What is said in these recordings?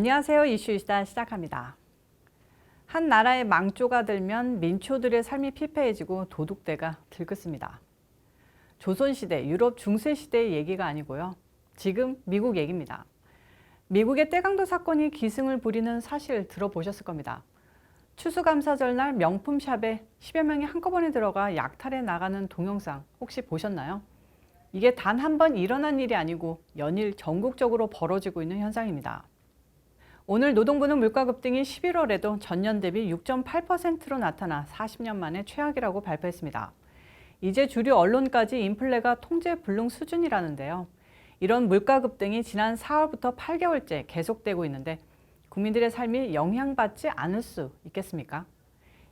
안녕하세요. 이슈이시다 시작합니다. 한 나라의 망조가 들면 민초들의 삶이 피폐해지고 도둑대가 들끓습니다. 조선시대, 유럽 중세시대의 얘기가 아니고요. 지금 미국 얘기입니다. 미국의 떼강도 사건이 기승을 부리는 사실 들어보셨을 겁니다. 추수감사절 날 명품샵에 10여 명이 한꺼번에 들어가 약탈해 나가는 동영상 혹시 보셨나요? 이게 단 한 번 일어난 일이 아니고 연일 전국적으로 벌어지고 있는 현상입니다. 오늘 노동부는 물가 급등이 11월에도 전년 대비 6.8%로 나타나 40년 만에 최악이라고 발표했습니다. 이제 주류 언론까지 인플레가 통제 불능 수준이라는데요. 이런 물가 급등이 지난 4월부터 8개월째 계속되고 있는데 국민들의 삶이 영향받지 않을 수 있겠습니까?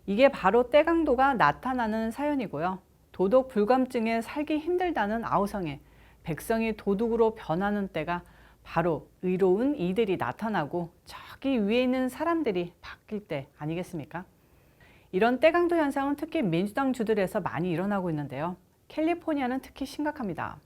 이게 바로 떼강도가 나타나는 사연이고요. 도덕 불감증에 살기 힘들다는 아우성에 백성이 도둑으로 변하는 때가 바로 의로운 이들이 나타나고 저기 위에 있는 사람들이 바뀔 때 아니겠습니까? 이런 떼강도 현상은 특히 민주당 주들에서 많이 일어나고 있는데요. 캘리포니아는 특히 심각합니다.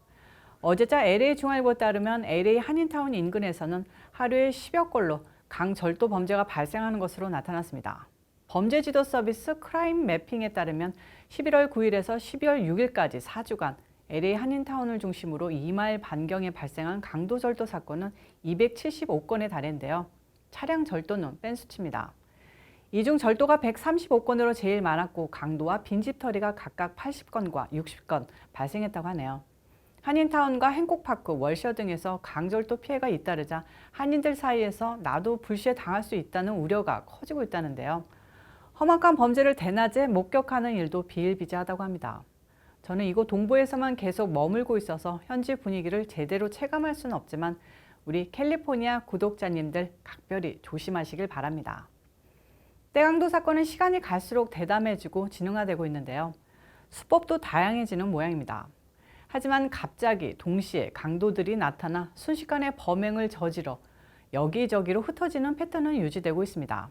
어제자 LA 중앙일보에 따르면 LA 한인타운 인근에서는 하루에 10여 건로 강절도 범죄가 발생하는 것으로 나타났습니다. 범죄지도 서비스 크라임 매핑에 따르면 11월 9일에서 12월 6일까지 4주간 LA 한인타운을 중심으로 2마일 반경에 발생한 강도절도 사건은 275건에 달했는데요. 차량 절도는 뺀수치입니다. 이 중 절도가 135건으로 제일 많았고 강도와 빈집털이가 각각 80건과 60건 발생했다고 하네요. 한인타운과 행콕파크, 월셔 등에서 강절도 피해가 잇따르자 한인들 사이에서 나도 불시에 당할 수 있다는 우려가 커지고 있다는데요. 험악한 범죄를 대낮에 목격하는 일도 비일비재하다고 합니다. 저는 이곳 동부에서만 계속 머물고 있어서 현지 분위기를 제대로 체감할 수는 없지만 우리 캘리포니아 구독자님들 각별히 조심하시길 바랍니다. 떼강도 사건은 시간이 갈수록 대담해지고 진흥화되고 있는데요. 수법도 다양해지는 모양입니다. 하지만 갑자기 동시에 강도들이 나타나 순식간에 범행을 저지러 여기저기로 흩어지는 패턴은 유지되고 있습니다.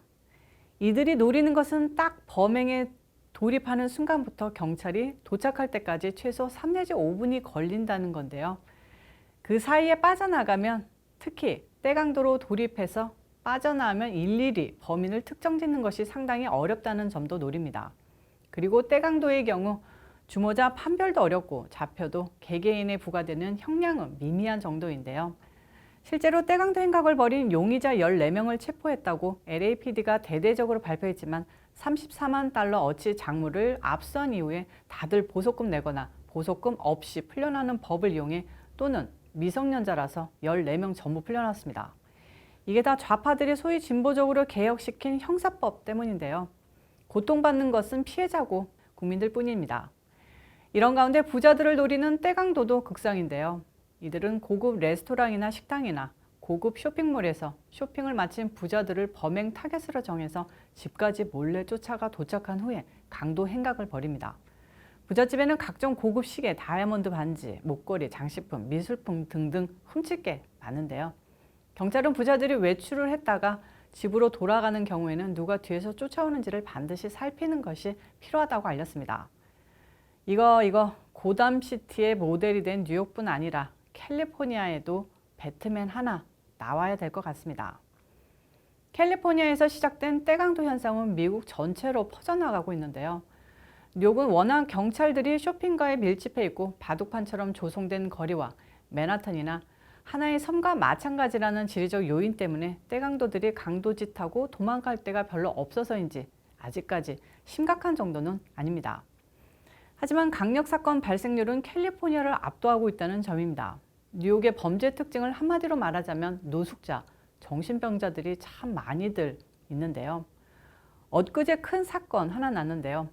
이들이 노리는 것은 딱 범행에 돌입하는 순간부터 경찰이 도착할 때까지 최소 3 내지 5분이 걸린다는 건데요. 그 사이에 빠져나가면 특히 떼강도로 돌입해서 빠져나가면 일일이 범인을 특정짓는 것이 상당히 어렵다는 점도 노립니다. 그리고 떼강도의 경우 주모자 판별도 어렵고 잡혀도 개개인에 부과되는 형량은 미미한 정도인데요. 실제로 떼강도 행각을 벌인 용의자 14명을 체포했다고 LAPD가 대대적으로 발표했지만 34만 달러 어치 장물을 압수한 이후에 다들 보석금 내거나 보석금 없이 풀려나는 법을 이용해 또는 미성년자라서 14명 전부 풀려났습니다. 이게 다 좌파들이 소위 진보적으로 개혁시킨 형사법 때문인데요. 고통받는 것은 피해자고 국민들 뿐입니다. 이런 가운데 부자들을 노리는 떼강도도 극성인데요. 이들은 고급 레스토랑이나 식당이나 고급 쇼핑몰에서 쇼핑을 마친 부자들을 범행 타겟으로 정해서 집까지 몰래 쫓아가 도착한 후에 강도 행각을 벌입니다. 부잣집에는 각종 고급 시계, 다이아몬드 반지, 목걸이, 장식품, 미술품 등등 훔칠 게 많은데요. 경찰은 부자들이 외출을 했다가 집으로 돌아가는 경우에는 누가 뒤에서 쫓아오는지를 반드시 살피는 것이 필요하다고 알렸습니다. 이거 고담시티의 모델이 된 뉴욕뿐 아니라 캘리포니아에도 배트맨 하나 나와야 될 것 같습니다. 캘리포니아에서 시작된 떼강도 현상은 미국 전체로 퍼져나가고 있는데요. 뉴욕은 워낙 경찰들이 쇼핑가에 밀집해 있고 바둑판처럼 조성된 거리와 맨하탄이나 하나의 섬과 마찬가지라는 지리적 요인 때문에 떼강도들이 강도짓하고 도망갈 데가 별로 없어서인지 아직까지 심각한 정도는 아닙니다. 하지만 강력사건 발생률은 캘리포니아를 압도하고 있다는 점입니다. 뉴욕의 범죄 특징을 한마디로 말하자면 노숙자, 정신병자들이 참 많이들 있는데요. 엊그제 큰 사건 하나 났는데요.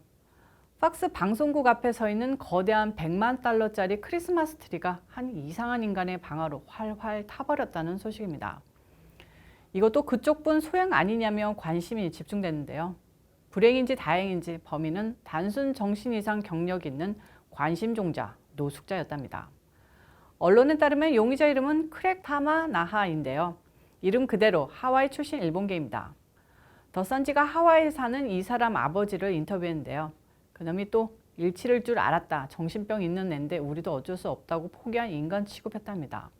팍스 방송국 앞에 서 있는 거대한 100만 달러짜리 크리스마스 트리가 한 이상한 인간의 방아로 활활 타버렸다는 소식입니다. 이것도 그쪽 분 소양 아니냐며 관심이 집중됐는데요. 불행인지 다행인지 범인은 단순 정신 이상 경력 있는 관심종자, 노숙자였답니다. 언론에 따르면 용의자 이름은 크렉 타마 나하인데요. 이름 그대로 하와이 출신 일본계입니다. 더선지가 하와이에 사는 이 사람 아버지를 인터뷰했는데요. 그놈이 또 일치를 줄 알았다. 정신병 있는 앤데 우리도 어쩔 수 없다고 포기한 인간 취급했답니다.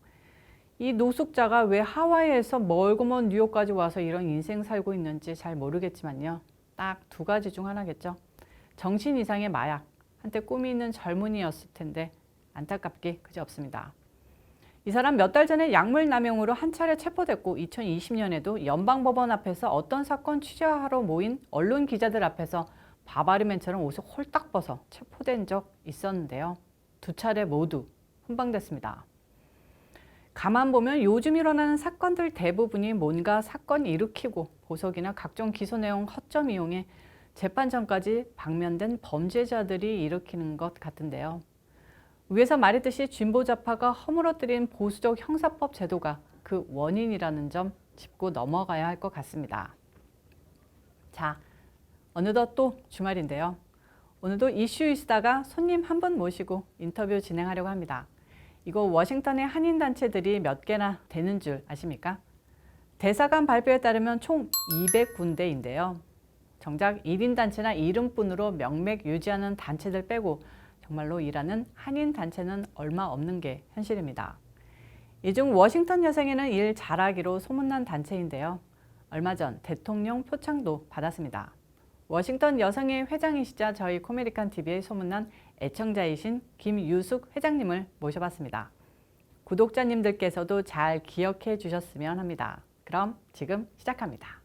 이 노숙자가 왜 하와이에서 멀고 먼 뉴욕까지 와서 이런 인생 살고 있는지 잘 모르겠지만요. 딱 두 가지 중 하나겠죠. 정신 이상의 마약, 한때 꿈이 있는 젊은이였을 텐데 안타깝게 그지없습니다. 이 사람 몇 달 전에 약물 남용으로 한 차례 체포됐고 2020년에도 연방법원 앞에서 어떤 사건 취재하러 모인 언론 기자들 앞에서 바바리맨처럼 옷을 홀딱 벗어 체포된 적 있었는데요. 두 차례 모두 훈방됐습니다. 가만 보면 요즘 일어나는 사건들 대부분이 뭔가 사건 일으키고 보석이나 각종 기소 내용 허점 이용해 재판 전까지 방면된 범죄자들이 일으키는 것 같은데요. 위에서 말했듯이 진보좌파가 허물어뜨린 보수적 형사법 제도가 그 원인이라는 점 짚고 넘어가야 할 것 같습니다. 자, 어느덧 또 주말인데요. 오늘도 이슈 있다가 손님 한 분 모시고 인터뷰 진행하려고 합니다. 이거 워싱턴의 한인단체들이 몇 개나 되는 줄 아십니까? 대사관 발표에 따르면 총 200군데인데요. 정작 1인 단체나 이름뿐으로 명맥 유지하는 단체들 빼고 정말로 일하는 한인 단체는 얼마 없는 게 현실입니다. 이 중 워싱턴 여성회는 일 잘하기로 소문난 단체인데요. 얼마 전 대통령 표창도 받았습니다. 워싱턴 여성회 회장이시자 저희 코메디칸 TV에 소문난 애청자이신 김유숙 회장님을 모셔봤습니다. 구독자님들께서도 잘 기억해 주셨으면 합니다. 그럼 지금 시작합니다.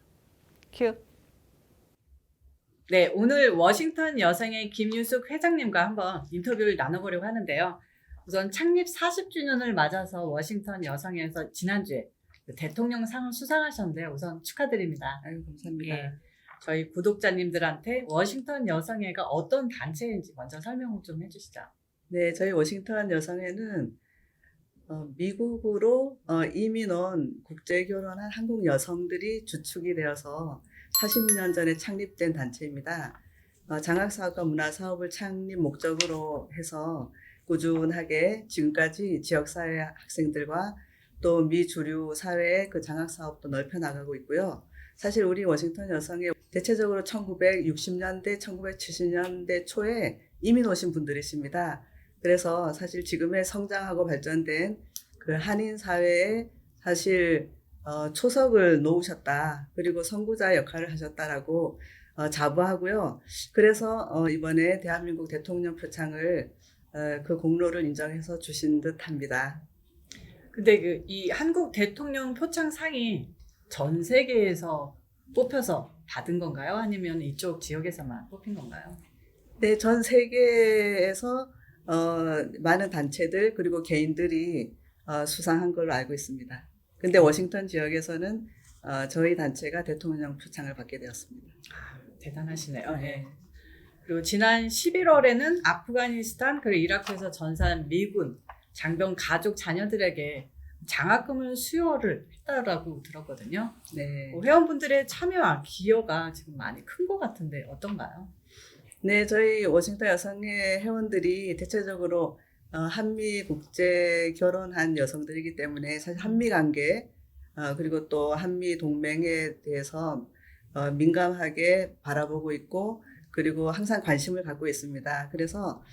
큐. 네, 오늘 워싱턴 여성회 김유숙 회장님과 한번 인터뷰를 나눠보려고 하는데요. 우선 창립 40주년을 맞아서 워싱턴 여성회에서 지난주에 대통령 상을 수상하셨는데 우선 축하드립니다. 아유, 감사합니다. 예, 저희 구독자님들한테 워싱턴 여성회가 어떤 단체인지 먼저 설명을 좀 해주시죠. 네, 저희 워싱턴 여성회는 미국으로 이민 온 국제 결혼한 한국 여성들이 주축이 되어서 40년 전에 창립된 단체입니다. 장학사업과 문화사업을 창립 목적으로 해서 꾸준하게 지금까지 지역사회 학생들과 또 미주류 사회의 그 장학사업도 넓혀 나가고 있고요. 사실 우리 워싱턴 여성회 대체적으로 1960년대, 1970년대 초에 이민 오신 분들이십니다. 그래서 사실 지금의 성장하고 발전된 그 한인 사회에 사실 초석을 놓으셨다. 그리고 선구자 역할을 하셨다라고 자부하고요. 그래서 이번에 대한민국 대통령 표창을 그 공로를 인정해서 주신 듯합니다. 근데 이 한국 대통령 표창상이 전 세계에서 뽑혀서 받은 건가요? 아니면 이쪽 지역에서만 뽑힌 건가요? 네, 전 세계에서 많은 단체들 그리고 개인들이 수상한 걸로 알고 있습니다. 근데 워싱턴 지역에서는 저희 단체가 대통령 표창을 받게 되었습니다. 대단하시네요. 네. 그리고 지난 11월에는 아프가니스탄 그리고 이라크에서 전사한 미군 장병 가족 자녀들에게 장학금을 수여를 했다라고 들었거든요. 네. 회원분들의 참여와 기여가 지금 많이 큰 것 같은데 어떤가요? 네, 저희 워싱턴 여성회 회원들이 대체적으로 한미 국제 결혼한 여성들이기 때문에 사실 한미 관계 그리고 또 한미 동맹에 대해서 민감하게 바라보고 있고 그리고 항상 관심을 갖고 있습니다. 그래서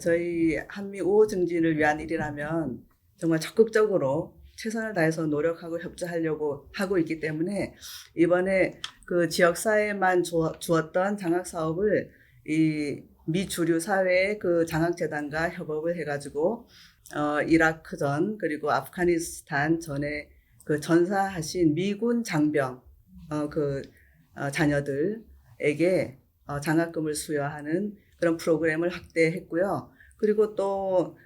저희 한미 우호 증진을 위한 일이라면 정말 적극적으로 최선을 다해서 노력하고 협조하려고 하고 있기 때문에 이번에 그 지역사회만 주었던 장학사업을 이 미주류 사회의 그 장학재단과 협업을 해가지고 이라크전 그리고 아프가니스탄 전에 그 전사하신 미군 장병 자녀들에게 장학금을 수여하는 그런 프로그램을 확대했고요. 그리고 또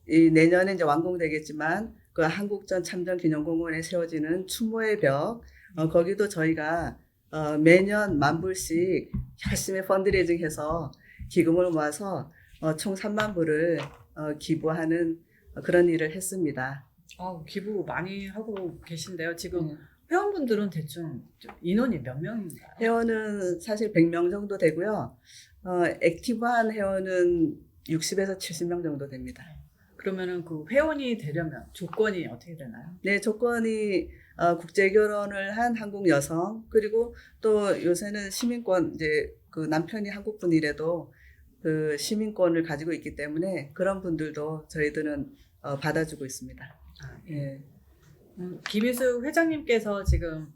이 내년에 이제 완공되겠지만 그 한국전 참전기념공원에 세워지는 추모의 벽 거기도 저희가 매년 10,000불씩 열심히 펀드레이징해서 기금을 모아서 총 30,000불을 기부하는 그런 일을 했습니다. 기부 많이 하고 계신데요. 지금 회원분들은 대충 인원이 몇 명인가요? 회원은 사실 100명 정도 되고요. 액티브한 회원은 60에서 70명 정도 됩니다. 그러면은 그 회원이 되려면 조건이 어떻게 되나요? 네, 조건이 국제 결혼을 한 한국 여성 그리고 또 요새는 시민권 이제 그 남편이 한국 분이라도 그 시민권을 가지고 있기 때문에 그런 분들도 저희들은 받아주고 있습니다. 예. 김희수 회장님께서 지금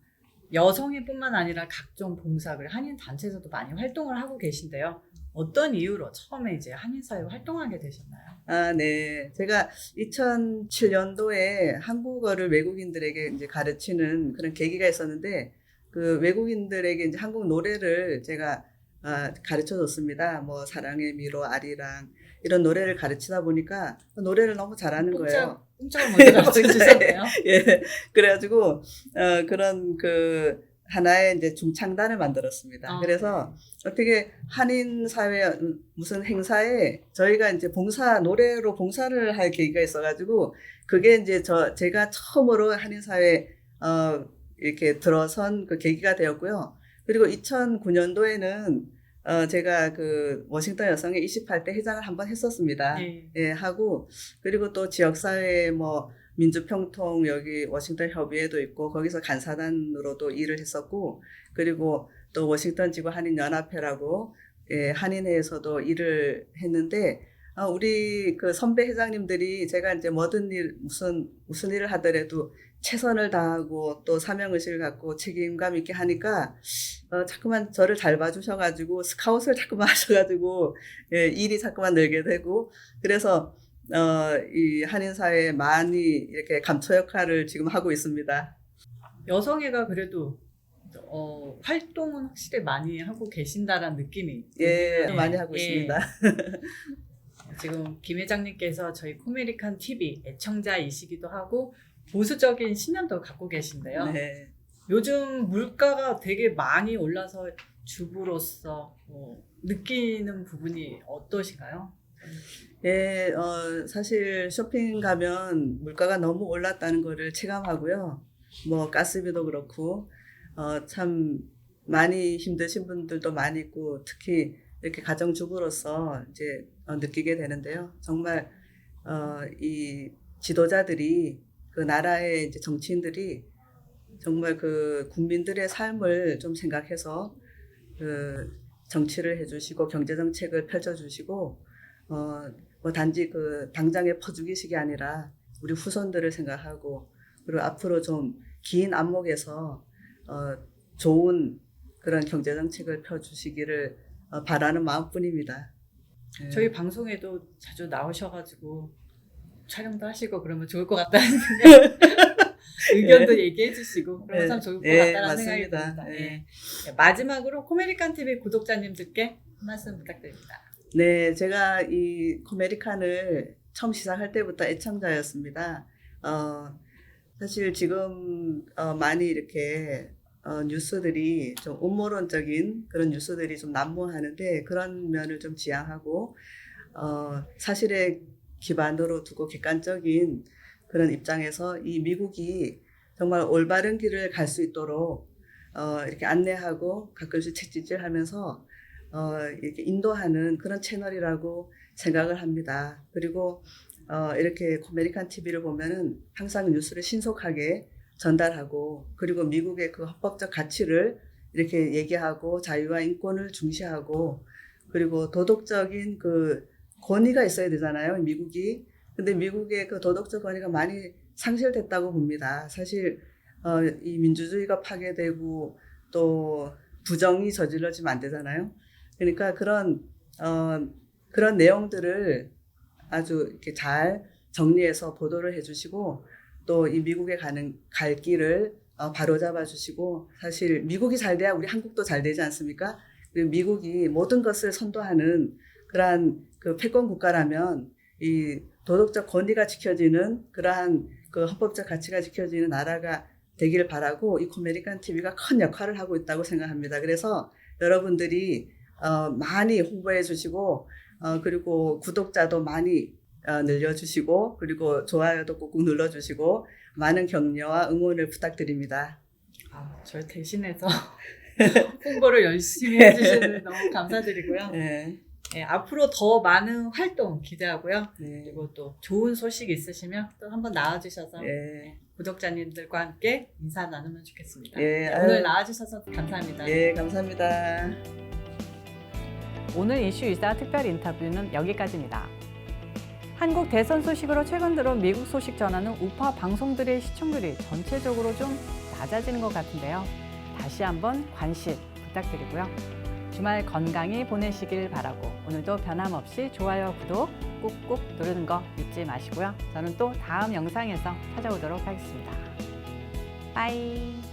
여성회뿐만 아니라 각종 봉사, 그리고 한인 단체에서도 많이 활동을 하고 계신데요. 어떤 이유로 처음에 이제 한인사회 활동하게 되셨나요? 아, 네. 제가 2007년도에 한국어를 외국인들에게 이제 가르치는 그런 계기가 있었는데, 그 외국인들에게 이제 한국 노래를 제가 가르쳐 줬습니다. 뭐, 사랑의 미로, 아리랑, 이런 노래를 가르치다 보니까 노래를 너무 잘하는 거예요. 꼼짝을 먼저 가르쳐 주셨네요. 예. 그래가지고, 그런 하나의 이제 중창단을 만들었습니다. 그래서 어떻게 한인 사회 무슨 행사에 저희가 이제 노래로 봉사를 할 계기가 있어가지고, 그게 이제 제가 처음으로 한인 사회, 이렇게 들어선 그 계기가 되었고요. 그리고 2009년도에는 제가 워싱턴 여성의 28대 회장을 한번 했었습니다. 네. 예, 하고, 그리고 또 지역사회 뭐, 민주평통 여기 워싱턴 협의회도 있고, 거기서 간사단으로도 일을 했었고, 그리고 또 워싱턴 지구 한인연합회라고, 예, 한인회에서도 일을 했는데, 우리 선배 회장님들이 제가 이제 뭐든 무슨 일을 하더라도 최선을 다하고 또 사명의식을 갖고 책임감 있게 하니까 자꾸만 저를 잘 봐주셔가지고 스카웃을 자꾸만 하셔가지고 예, 일이 자꾸만 늘게 되고 그래서 이 한인사회에 많이 이렇게 감초 역할을 지금 하고 있습니다. 여성회가 그래도 활동은 확실히 많이 하고 계신다라는 느낌이 예, 네. 많이 하고 예. 있습니다. 지금 김 회장님께서 저희 코메리칸 TV 애청자이시기도 하고 보수적인 신념도 갖고 계신데요. 네. 요즘 물가가 되게 많이 올라서 주부로서 느끼는 부분이 어떠신가요? 예, 사실 쇼핑 가면 물가가 너무 올랐다는 거를 체감하고요. 뭐 가스비도 그렇고 참 많이 힘드신 분들도 많이 있고 특히 이렇게 가정주부로서 이제 느끼게 되는데요. 정말 이 지도자들이 그 나라의 이제 정치인들이 정말 그 국민들의 삶을 좀 생각해서 정치를 해주시고 경제 정책을 펼쳐주시고 뭐 단지 당장의 퍼주기식이 아니라 우리 후손들을 생각하고 그리고 앞으로 좀 긴 안목에서 좋은 그런 경제 정책을 펴주시기를 바라는 마음뿐입니다. 네. 저희 방송에도 자주 나오셔가지고 촬영도 하시고 그러면 좋을 것 같다는 생각, 의견도 얘기해 주시고 그러면 참 좋을 것 같다는 생각이 듭니다. 네. 마지막으로 코메리칸 TV 구독자님들께 한 말씀 부탁드립니다. 네, 제가 이 코메리칸을 처음 시작할 때부터 애청자였습니다. 사실 지금 많이 이렇게 뉴스들이 좀 음모론적인 그런 뉴스들이 좀 난무하는데 그런 면을 좀 지양하고 사실에 기반으로 두고 객관적인 그런 입장에서 이 미국이 정말 올바른 길을 갈 수 있도록 이렇게 안내하고 가끔씩 채찍질하면서 이렇게 인도하는 그런 채널이라고 생각을 합니다. 그리고 이렇게 코메리칸 TV를 보면은 항상 뉴스를 신속하게 전달하고 그리고 미국의 그 헌법적 가치를 이렇게 얘기하고 자유와 인권을 중시하고 그리고 도덕적인 그 권위가 있어야 되잖아요, 미국이. 근데 미국의 그 도덕적 권위가 많이 상실됐다고 봅니다. 사실 이 민주주의가 파괴되고 또 부정이 저질러지면 안 되잖아요. 그러니까 그런 내용들을 아주 이렇게 잘 정리해서 보도를 해주시고 또 이 미국에 갈 길을 바로잡아 주시고 사실 미국이 잘 돼야 우리 한국도 잘 되지 않습니까? 그리고 미국이 모든 것을 선도하는 그러한 그 패권 국가라면 이 도덕적 권위가 지켜지는 그러한 그 헌법적 가치가 지켜지는 나라가 되기를 바라고 이 코메리칸 TV가 큰 역할을 하고 있다고 생각합니다. 그래서 여러분들이 많이 홍보해 주시고 그리고 구독자도 많이 늘려주시고 그리고 좋아요도 꾹꾹 눌러주시고 많은 격려와 응원을 부탁드립니다. 저희 대신해서 홍보를 열심히 해주시는 너무 감사드리고요. 네. 네, 앞으로 더 많은 활동 기대하고요. 네. 그리고 또 좋은 소식 있으시면 또 한번 나와주셔서 네. 구독자님들과 함께 인사 나누면 좋겠습니다. 예, 네, 오늘 나와주셔서 감사합니다. 예, 감사합니다. 오늘 이슈 이사 특별 인터뷰는 여기까지입니다. 한국 대선 소식으로 최근 들어 미국 소식 전하는 우파 방송들의 시청률이 전체적으로 좀 낮아지는 것 같은데요. 다시 한번 관심 부탁드리고요. 주말 건강히 보내시길 바라고 오늘도 변함없이 좋아요, 구독 꾹꾹 누르는 거 잊지 마시고요. 저는 또 다음 영상에서 찾아오도록 하겠습니다. 빠이.